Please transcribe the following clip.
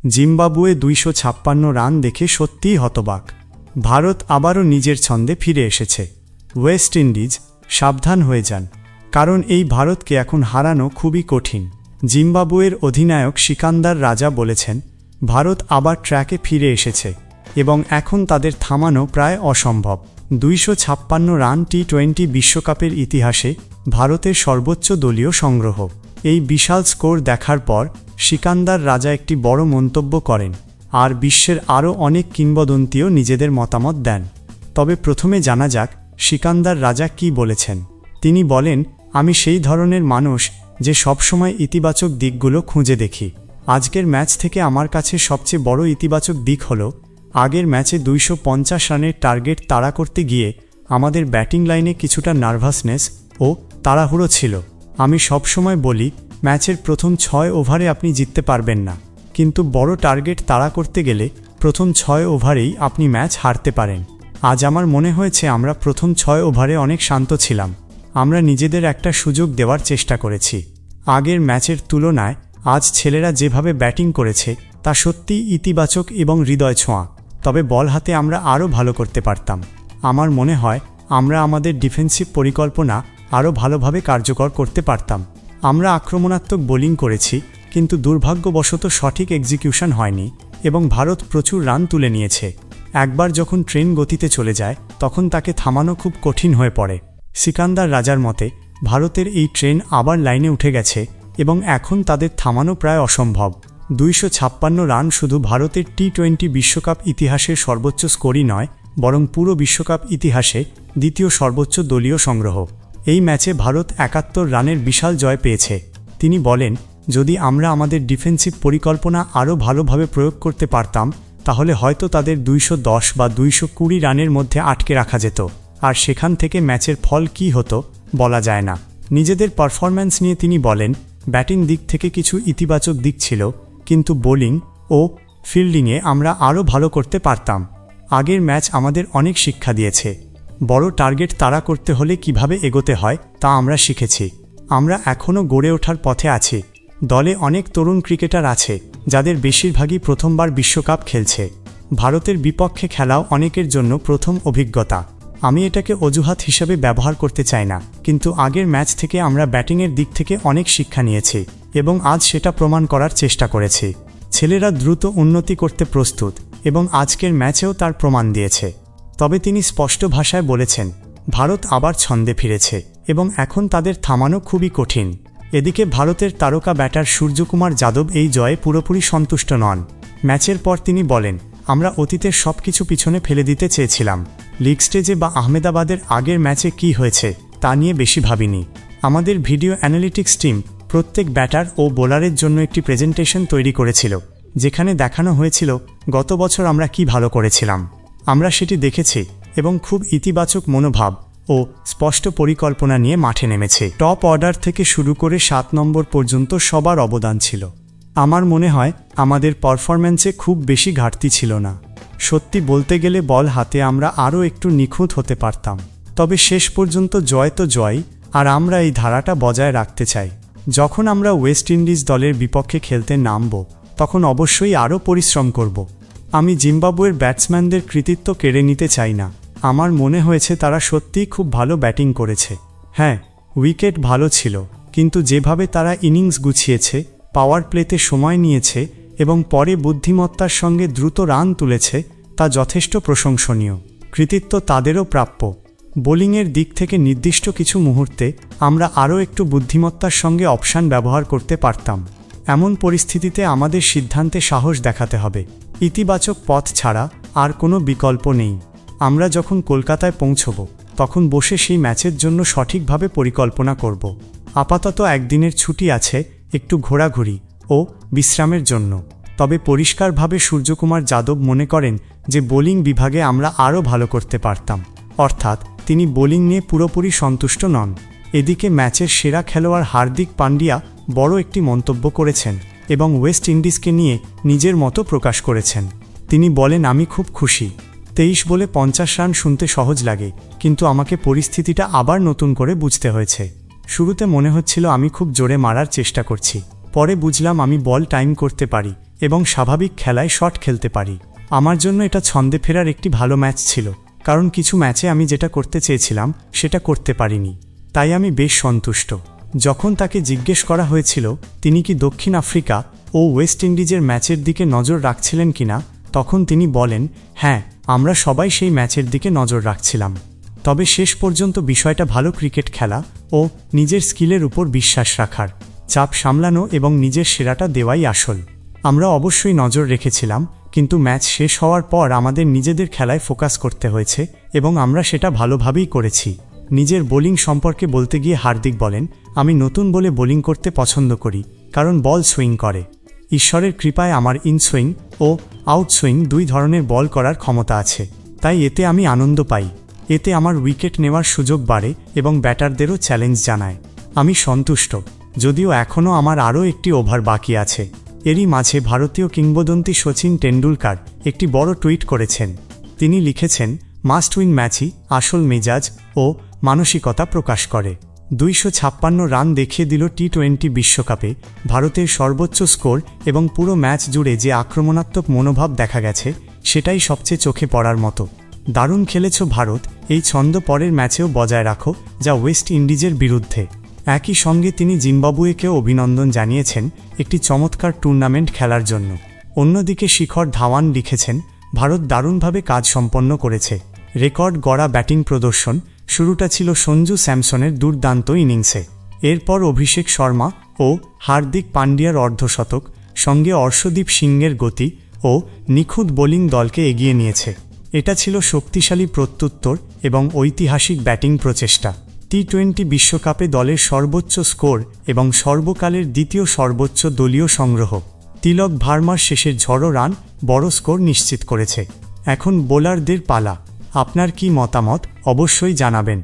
Zimbabwe 256 run দেখে সত্যিই হতবাক। ভারত আবারও নিজের ছন্দে ফিরে এসেছে। ওয়েস্ট ইন্ডিজ, সাবধান হয়ে যান, কারণ এই ভারতকে এখন হারানো খুবই কঠিন। জিম্বাবুয়ের অধিনায়ক সিকান্দার রাজা বলেছেন, ভারত আবার ট্র্যাকে ফিরে এসেছে এবং এখন তাদের থামানো প্রায় অসম্ভব। 256 রান টি-20 বিশ্বকাপের ইতিহাসে ভারতের সর্বোচ্চ দলীয় সংগ্রহ। এই বিশাল স্কোর দেখার পর সিকান্দার রাজা একটি বড় মন্তব্য করেন, আর বিশ্বের আরও অনেক কিংবদন্তিও নিজেদের মতামত দেন। তবে প্রথমে জানা যাক সিকান্দার রাজা কি বলেছেন। তিনি বলেন, আমি সেই ধরনের মানুষ যে সবসময় ইতিবাচক দিকগুলো খুঁজে দেখি। আজকের ম্যাচ থেকে আমার কাছে সবচেয়ে বড় ইতিবাচক দিক হলো, আগের ম্যাচে 250 রানের টার্গেট তাড়া করতে গিয়ে আমাদের ব্যাটিং লাইনে কিছুটা নার্ভাসনেস ও তাড়াহুড়ো ছিল। আমি সবসময় বলি, ম্যাচের প্রথম 6 ওভারে আপনি জিততে পারবেন না, কিন্তু বড় টার্গেট তাড়া করতে গেলে প্রথম 6 ওভারেই আপনি ম্যাচ হারতে পারেন। আজ আমার মনে হয়েছে আমরা প্রথম 6 ওভারে অনেক শান্ত ছিলাম। আমরা নিজেদের একটা সুযোগ দেওয়ার চেষ্টা করেছি। আগের ম্যাচের তুলনায় আজ ছেলেরা যেভাবে ব্যাটিং করেছে তা সত্যিই ইতিবাচক এবং হৃদয় ছোঁয়া। তবে বল হাতে আমরা আরও ভালো করতে পারতাম। আমার মনে হয় আমরা আমাদের ডিফেন্সিভ পরিকল্পনা আরও ভালোভাবে কার্যকর করতে পারতাম। আমরা আক্রমণাত্মক বোলিং করেছি, কিন্তু দুর্ভাগ্যবশত সঠিক এক্সিকিউশন হয়নি এবং ভারত প্রচুর রান তুলে নিয়েছে। একবার যখন ট্রেন গতিতে চলে যায় তখন তাকে থামানো খুব কঠিন হয়ে পড়ে। সিকান্দার রাজার মতে ভারতের এই ট্রেন আবার লাইনে উঠে গেছে এবং এখন তাদের থামানো প্রায় অসম্ভব। 256 রান শুধু ভারতের টি-20 বিশ্বকাপ ইতিহাসের সর্বোচ্চ স্কোরই নয়, বরং পুরো বিশ্বকাপ ইতিহাসে দ্বিতীয় সর্বোচ্চ দলীয় সংগ্রহ। এই ম্যাচে ভারত 71 রানের বিশাল জয় পেয়েছে। তিনি বলেন, যদি আমরা আমাদের ডিফেন্সিভ পরিকল্পনা আরও ভালোভাবে প্রয়োগ করতে পারতাম তাহলে হয়তো তাদের 210 বা 220 রানের মধ্যে আটকে রাখা যেত, আর সেখান থেকে ম্যাচের ফল কী হতো বলা যায় না। নিজেদের পারফরম্যান্স নিয়ে তিনি বলেন, ব্যাটিং দিক থেকে কিছু ইতিবাচক দিক ছিল, কিন্তু বোলিং ও ফিল্ডিংয়ে আমরা আরও ভালো করতে পারতাম। আগের ম্যাচ আমাদের অনেক শিক্ষা দিয়েছে। বড় টার্গেট তাড়া করতে হলে কিভাবে এগোতে হয় তা আমরা শিখেছি। আমরা এখনও গড়ে ওঠার পথে আছি। দলে অনেক তরুণ ক্রিকেটার আছে যাদের বেশিরভাগই প্রথমবার বিশ্বকাপ খেলছে। ভারতের বিপক্ষে খেলাও অনেকের জন্য প্রথম অভিজ্ঞতা। আমি এটাকে অজুহাত হিসেবে ব্যবহার করতে চাই না, কিন্তু আগের ম্যাচ থেকে আমরা ব্যাটিংয়ের দিক থেকে অনেক শিক্ষা নিয়েছি এবং আজ সেটা প্রমাণ করার চেষ্টা করেছি। ছেলেরা দ্রুত উন্নতি করতে প্রস্তুত এবং আজকের ম্যাচেও তার প্রমাণ দিয়েছে। তবে তিনি স্পষ্ট ভাষায় বলেছেন, ভারত আবার ছন্দে ফিরেছে এবং এখন তাদের থামানো খুবই কঠিন। এদিকে ভারতের তারকা ব্যাটার সূর্যকুমার যাদব এই জয়ে পুরোপুরি সন্তুষ্ট নন। ম্যাচের পর তিনি বলেন, আমরা অতীতের সব কিছু পিছনে ফেলে দিতে চেয়েছিলাম। লিগ স্টেজে বা আহমেদাবাদের আগের ম্যাচে কি হয়েছে তা নিয়ে বেশি ভাবিনি। আমাদের ভিডিও অ্যানালিটিক্স টিম প্রত্যেক ব্যাটার ও বোলারের জন্য একটি প্রেজেন্টেশন তৈরি করেছিল, যেখানে দেখানো হয়েছিল গত বছর আমরা কি ভালো করেছিলাম। আমরা সেটি দেখেছি এবং খুব ইতিবাচক মনোভাব ও স্পষ্ট পরিকল্পনা নিয়ে মাঠে নেমেছে। টপ অর্ডার থেকে শুরু করে 7 নম্বর পর্যন্ত সবার অবদান ছিল। আমার মনে হয় আমাদের পারফরম্যান্সে খুব বেশি ঘাটতি ছিল না। সত্যি বলতে গেলে বল হাতে আমরা আরও একটু নিখুঁত হতে পারতাম। তবে শেষ পর্যন্ত জয় তো জয়, আর আমরা এই ধারাটা বজায় রাখতে চাই। যখন আমরা ওয়েস্ট ইন্ডিজ দলের বিপক্ষে খেলতে নামব তখন অবশ্যই আরও পরিশ্রম করব। আমি জিম্বাবুয়ের ব্যাটসম্যানদের কৃতিত্ব কেড়ে নিতে চাই না। আমার মনে হয়েছে তারা সত্যিই খুব ভালো ব্যাটিং করেছে। হ্যাঁ, উইকেট ভালো ছিল, কিন্তু যেভাবে তারা ইনিংস গুছিয়েছে, পাওয়ার প্লেতে সময় নিয়েছে এবং পরে বুদ্ধিমত্তার সঙ্গে দ্রুত রান তুলেছে তা যথেষ্ট প্রশংসনীয়। কৃতিত্ব তাদেরও প্রাপ্য। বোলিংয়ের দিক থেকে নির্দিষ্ট কিছু মুহূর্তে আমরা আরও একটু বুদ্ধিমত্তার সঙ্গে অপশান ব্যবহার করতে পারতাম। এমন পরিস্থিতিতে আমাদের সিদ্ধান্তে সাহস দেখাতে হবে। ইতিবাচক পথ ছাড়া আর কোনো বিকল্প নেই। আমরা যখন কলকাতায় পৌঁছব তখন বসে সেই ম্যাচের জন্য সঠিকভাবে পরিকল্পনা করব। আপাতত একদিনের ছুটি আছে, একটু ঘোরাঘুরি ও বিশ্রামের জন্য। তবে পরিষ্কারভাবে সূর্যকুমার যাদব মনে করেন যে বোলিং বিভাগে আমরা আরও ভালো করতে পারতাম। অর্থাৎ তিনি বোলিং নিয়ে পুরোপুরি সন্তুষ্ট নন। এদিকে ম্যাচের সেরা খেলোয়াড় হার্দিক পান্ডিয়া বড় একটি মন্তব্য করেছেন এবং ওয়েস্ট ইন্ডিজকে নিয়ে নিজের মতো প্রকাশ করেছেন। তিনি বলেন, আমি খুব খুশি। 23 বলে 50 রান শুনতে সহজ লাগে, কিন্তু আমাকে পরিস্থিতিটা আবার নতুন করে বুঝতে হয়েছে। শুরুতে মনে হচ্ছিল আমি খুব জোরে মারার চেষ্টা করছি, পরে বুঝলাম আমি বল টাইম করতে পারি এবং স্বাভাবিক খেলায় শট খেলতে পারি। আমার জন্য এটা ছন্দে ফেরার একটি ভালো ম্যাচ ছিল, কারণ কিছু ম্যাচে আমি যেটা করতে চেয়েছিলাম সেটা করতে পারিনি, তাই আমি বেশ সন্তুষ্ট। যখন তাকে জিজ্ঞেস করা হয়েছিল তিনি কি দক্ষিণ আফ্রিকা ও ওয়েস্ট ইন্ডিজের ম্যাচের দিকে নজর রাখছিলেন কিনা, তখন তিনি বলেন, হ্যাঁ, আমরা সবাই সেই ম্যাচের দিকে নজর রাখছিলাম। তবে শেষ পর্যন্ত বিষয়টা ভালো ক্রিকেট খেলা ও নিজের স্কিলের উপর বিশ্বাস রাখার, চাপ সামলানো এবং নিজের সেরাটা দেওয়াই আসল। আমরা অবশ্যই নজর রেখেছিলাম, কিন্তু ম্যাচ শেষ হওয়ার পর আমাদের নিজেদের খেলায় ফোকাস করতে হয়েছে এবং আমরা সেটা ভালোভাবেই করেছি। নিজের বোলিং সম্পর্কে বলতে গিয়ে হার্দিক বলেন, আমি নতুন বলে বোলিং করতে পছন্দ করি, কারণ বল সুইং করে। ঈশ্বরের কৃপায় আমার ইন সুইং ও আউট সুইং দুই ধরনের বল করার ক্ষমতা আছে, তাই এতে আমি আনন্দ পাই। এতে আমার উইকেট নেওয়ার সুযোগ বাড়ে এবং ব্যাটারদেরও চ্যালেঞ্জ জানায়। আমি সন্তুষ্ট, যদিও এখনও আমার আরও একটি ওভার বাকি আছে। এরই মাঝে ভারতীয় কিংবদন্তি সচিন টেন্ডুলকার একটি বড় টুইট করেছেন। তিনি লিখেছেন, মাস্ট উইন ম্যাচই আসল মেজাজ ও মানসিকতা প্রকাশ করে। 256 রান দেখিয়ে দিল টি-20 বিশ্বকাপে ভারতের সর্বোচ্চ স্কোর এবং পুরো ম্যাচ জুড়ে যে আক্রমণাত্মক মনোভাব দেখা গেছে সেটাই সবচেয়ে চোখে পড়ার মতো। দারুণ খেলেছ ভারত, এই ছন্দ পরের ম্যাচেও বজায় রাখো, যা ওয়েস্ট ইন্ডিজের বিরুদ্ধে। একই সঙ্গে তিনি জিম্বাবুয়েকেও অভিনন্দন জানিয়েছেন একটি চমৎকার টুর্নামেন্ট খেলার জন্য। অন্যদিকে শিখর ধাওয়ান লিখেছেন, ভারত দারুণভাবে কাজ সম্পন্ন করেছে। রেকর্ড গড়া ব্যাটিং প্রদর্শন। শুরুটা ছিল সঞ্জু স্যামসনের দুর্দান্ত ইনিংসে, এরপর অভিষেক শর্মা ও হার্দিক পান্ডিয়ার অর্ধশতক সঙ্গে অর্শদীপ সিংয়ের গতি ও নিখুঁত বোলিং দলকে এগিয়ে নিয়েছে। এটা ছিল শক্তিশালী প্রত্যুত্তর এবং ঐতিহাসিক ব্যাটিং প্রচেষ্টা। টি-20 বিশ্বকাপে দলের সর্বোচ্চ স্কোর এবং সর্বকালের দ্বিতীয় সর্বোচ্চ দলীয় সংগ্রহ। তিলক ভার্মার শেষের ঝড়ো রান বড় স্কোর নিশ্চিত করেছে। এখন বোলারদের পালা। আপনার কি মতামত অবশ্যই জানাবেন।